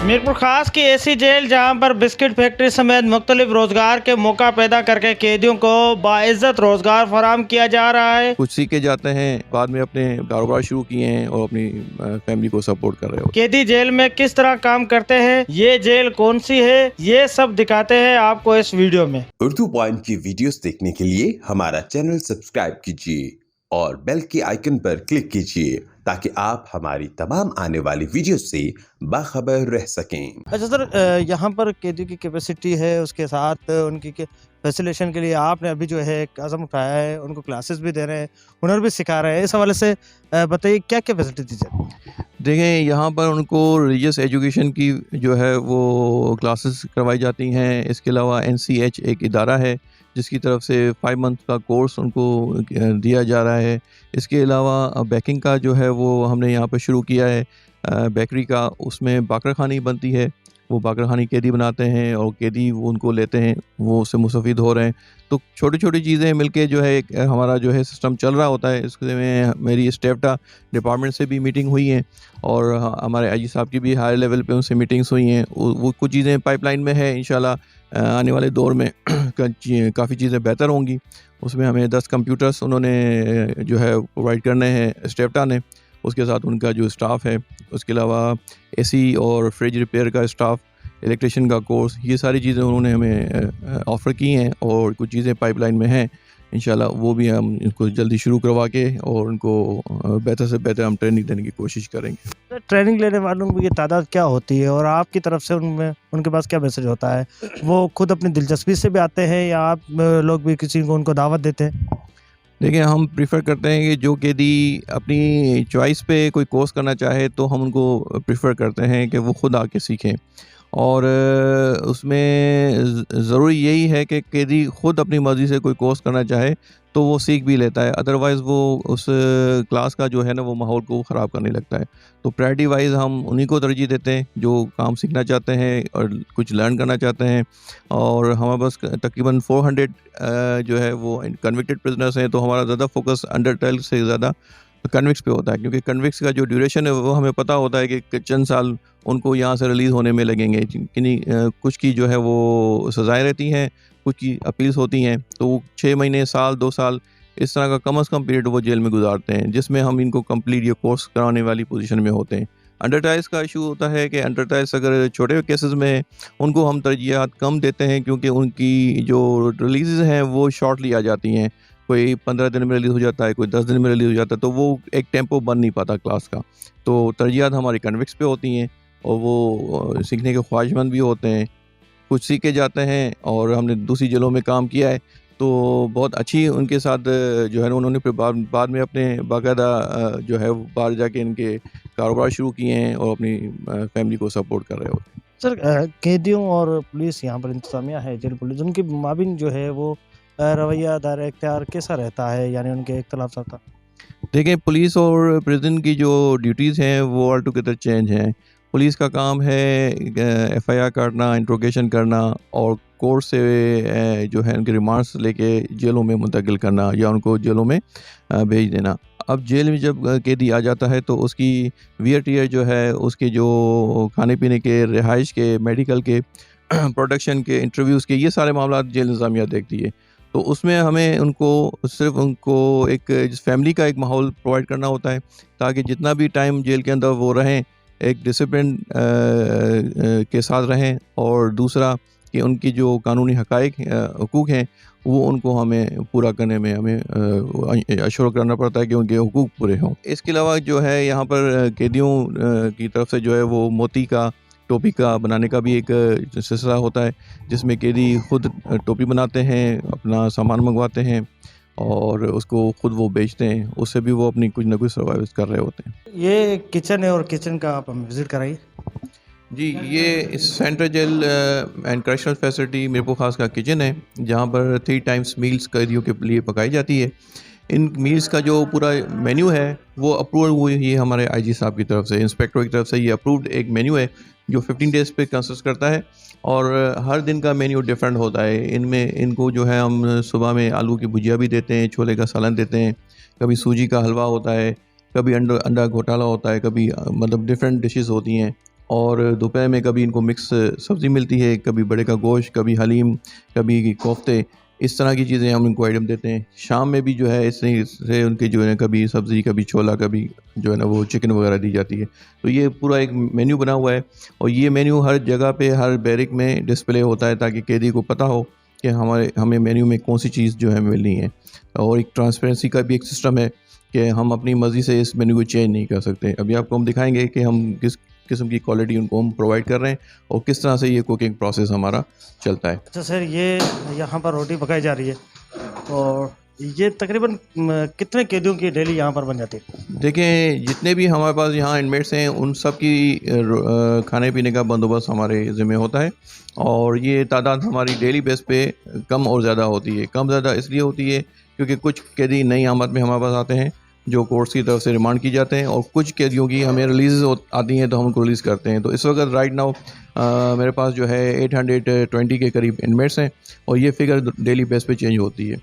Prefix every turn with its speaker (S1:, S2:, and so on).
S1: मीरपुर खास की ऐसी जेल जहां पर बिस्किट फैक्ट्री समेत मुख्तलिफ रोजगार के मौका पैदा करके कैदियों को बाइज्जत रोजगार फराहम किया जा रहा है।
S2: कुछ सीख के जाते हैं, बाद में अपने कारोबार शुरू किए हैं और अपनी फैमिली को सपोर्ट कर रहे हो।
S1: कैदी जेल में किस तरह काम करते हैं, ये जेल कौन सी है, ये सब दिखाते हैं आपको इस वीडियो में।
S3: उर्दू पॉइंट की वीडियोस देखने के लिए हमारा चैनल सब्सक्राइब कीजिए और बेल के आइकन पर क्लिक कीजिए ताकि आप हमारी तमाम आने वाली वीडियो से बाखबर रह सकें।
S1: अच्छा सर, यहाँ पर कैदियों की कैपेसिटी है, उसके साथ उनकी फैसिलेशन के लिए आपने अभी जो है एक कदम उठाया है, उनको क्लासेस भी दे रहे हैं, हुनर भी सिखा रहे हैं। इस हवाले से बताइए क्या क्या फैसिलिटी दी जाती है।
S2: देखें, यहाँ पर उनको रिलीजियस एजुकेशन की जो है वो क्लासेस करवाई जाती हैं। इसके अलावा NCH एक इदारा है जिसकी तरफ से 5 मंथ का कोर्स उनको दिया जा रहा है। इसके अलावा बेकिंग का जो है वो हमने यहाँ पर शुरू किया है, बेकरी का। उसमें बाकर खानी बनती है, वो बाकर खानी कैदी बनाते हैं और कैदी वो उनको लेते हैं, वो उससे मुस्तफ़ीद हो रहे हैं। तो छोटी छोटी चीज़ें मिलके जो है एक हमारा जो है सिस्टम चल रहा होता है। इसमें मेरी स्टेफ्टा डिपार्टमेंट से भी मीटिंग हुई हैं और हमारे IG साहब की भी हाई लेवल पे उनसे मीटिंग्स हुई हैं। वो कुछ चीज़ें पाइपलाइन में है, इंशाल्लाह आने वाले दौर में काफ़ी चीज़ें बेहतर होंगी। उसमें हमें 10 कंप्यूटर्स उन्होंने जो है प्रोवाइड करने हैं स्टेफ्टा ने, उसके साथ उनका जो स्टाफ है। उसके अलावा AC और फ्रिज रिपेयर का स्टाफ, इलेक्ट्रिशियन का कोर्स, ये सारी चीज़ें उन्होंने हमें ऑफ़र की हैं और कुछ चीज़ें पाइपलाइन में हैं। इंशाल्लाह वो भी हम इनको जल्दी शुरू करवा के और उनको बेहतर से बेहतर हम ट्रेनिंग देने की कोशिश करेंगे।
S1: ट्रेनिंग लेने वालों की तादाद क्या होती है और आपकी तरफ से उनमें उनके पास क्या मैसेज होता है? वो खुद अपनी दिलचस्पी से भी आते हैं या आप लोग भी किसी को उनको दावत देते हैं?
S2: देखिए, हम प्रेफर करते हैं कि जो कैदी अपनी चॉइस पे कोई कोर्स करना चाहे तो हम उनको प्रेफर करते हैं कि वो खुद आके सीखें। और उसमें ज़रूरी यही है कि कैदी खुद अपनी मर्ज़ी से कोई कोर्स करना चाहे तो वो सीख भी लेता है, अदरवाइज़ वो उस क्लास का जो है ना वो माहौल को ख़राब करने लगता है। तो प्रायोरिटी वाइज़ हम उन्हीं को तरजीह देते हैं जो काम सीखना चाहते हैं और कुछ लर्न करना चाहते हैं। और हमारे पास तकरीबन 400 जो है वो कन्विक्टेड प्रिजनर्स हैं, तो हमारा ज़्यादा फोकस अंडर 12 से ज़्यादा कन्विक्स पे होता है, क्योंकि कन्विक्स का जो ड्यूरेशन है वो हमें पता होता है कि चंद साल उनको यहाँ से रिलीज़ होने में लगेंगे। किन्हीं कुछ की जो है वो सज़ाएँ रहती हैं, कुछ की अपील्स होती हैं, तो वो 6 महीने, साल, 2 साल इस तरह का कम से कम पीरियड वो जेल में गुजारते हैं, जिसमें हम इनको कंप्लीट ये कोर्स कराने वाली पोजीशन में होते हैं। अंडर 12 का इशू होता है कि अंडर 12 अगर छोटे केसेस में उनको हम तरजीहात कम देते हैं, क्योंकि उनकी जो रिलीज़ हैं वो शॉर्टली आ जाती हैं। कोई 15 दिन में रिलीज़ हो जाता है, कोई 10 दिन में रिलीज़ हो जाता है, तो वो एक टेम्पो बन नहीं पाता क्लास का। तो तरजीहात हमारी कन्विक्स पे होती हैं और वो सीखने के ख्वाहिशमंद भी होते हैं, कुछ सीख के जाते हैं। और हमने दूसरी जेलों में काम किया है तो बहुत अच्छी उनके साथ जो है ना उन्होंने फिर बाद में अपने बाकायदा जो है बाहर जाके इनके कारोबार शुरू किए हैं और अपनी फैमिली को सपोर्ट कर रहे होते हैं।
S1: सर, कैदियों और पुलिस यहाँ पर इंतजामिया है, जेल पुलिस, उनकी माबिन जो है वो रवैया दायरा इख्तियार कैसा रहता है, यानी उनके इख्तलाफ आता?
S2: देखें, पुलिस और प्रिजन की जो ड्यूटीज़ हैं वो ऑल टुगेदर चेंज हैं। पुलिस का काम है FIR करना, इंट्रोगेशन करना और कोर्ट से जो है उनके रिमांड्स लेके जेलों में मुंतकिल करना या उनको जेलों में भेज देना। अब जेल में जब कैदी आ जाता है तो उसकी वियर टियर जो है, उसके जो खाने पीने के, रिहाइश के, मेडिकल के, प्रोडक्शन के, इंटरव्यूज़ के, ये सारे मामला जेल इंतज़ामिया देखती है। तो उसमें हमें उनको एक फैमिली का एक माहौल प्रोवाइड करना होता है, ताकि जितना भी टाइम जेल के अंदर वो रहें एक डिसिप्लिन के साथ रहें। और दूसरा कि उनकी जो कानूनी हुकूक हैं वो उनको हमें पूरा करने में हमें अश्योर करना पड़ता है कि उनके हुकूक पूरे हों। इसके अलावा जो है यहाँ पर कैदियों की तरफ से जो है वो मोती का, टोपी का बनाने का भी एक सिलसिला होता है, जिसमें कैदी खुद टोपी बनाते हैं, अपना सामान मंगवाते हैं और उसको खुद वो बेचते हैं। उससे भी वो अपनी कुछ ना कुछ सर्वाइव कर रहे होते हैं।
S1: ये किचन है और किचन का आप हमें विज़िट कराइए।
S2: जी, ये central jail and correctional facility Mirpur Khas का किचन है, जहाँ पर 3 टाइम्स मील्स कैदियों के लिए पकाई जाती है। इन मील्स का जो पूरा मेन्यू है वो अप्रूव हुई है हमारे IG साहब की तरफ से, इंस्पेक्टर की तरफ से। ये अप्रूव्ड एक मेन्यू है जो 15 डेज़ पे कंसिस्ट करता है और हर दिन का मेन्यू डिफरेंट होता है। इनमें इनको जो है हम सुबह में आलू की भुजिया भी देते हैं, छोले का सालन देते हैं, कभी सूजी का हलवा होता है, कभी अंडा घोटाला होता है, कभी मतलब डिफरेंट डिशेस होती हैं। और दोपहर में कभी इनको मिक्स सब्ज़ी मिलती है, कभी बड़े का गोश्त, कभी हलीम, कभी कोफ्ते, इस तरह की चीज़ें हम इनको आइटम देते हैं। शाम में भी जो है इससे से उनके जो है कभी सब्ज़ी, कभी छोला, कभी जो है ना वो चिकन वगैरह दी जाती है। तो ये पूरा एक मेन्यू बना हुआ है और ये मेन्यू हर जगह पे, हर बैरिक में डिस्प्ले होता है ताकि कैदी को पता हो कि हमें मेन्यू में कौन सी चीज़ जो है मिलनी है। और एक ट्रांसपेरेंसी का भी एक सिस्टम है कि हम अपनी मर्ज़ी से इस मेन्यू को चेंज नहीं कर सकते। अभी आपको हम दिखाएँगे कि हम किस किस्म की क्वालिटी उनको हम प्रोवाइड कर रहे हैं और किस तरह से ये कुकिंग प्रोसेस हमारा चलता है।
S1: अच्छा सर, ये यहाँ पर रोटी पकाई जा रही है और ये तकरीबन कितने कैदियों की डेली यहाँ पर बन जाती है?
S2: देखें, जितने भी हमारे पास यहाँ इनमेट्स हैं उन सब की खाने पीने का बंदोबस्त हमारे ज़िम्मे होता है और ये तादाद हमारी डेली बेस पे कम और ज़्यादा होती है। कम ज़्यादा इसलिए होती है क्योंकि कुछ कैदी नई आमद में हमारे पास आते हैं जो कोर्ट्स की तरफ से रिमांड की जाते हैं और कुछ कैदियों की हमें रिलीज़ आती हैं तो हम उनको रिलीज़ करते हैं। तो इस वक्त राइट नाउ मेरे पास जो है 820 के करीब इनमेट्स हैं और ये फिगर डेली बेस पे चेंज होती है।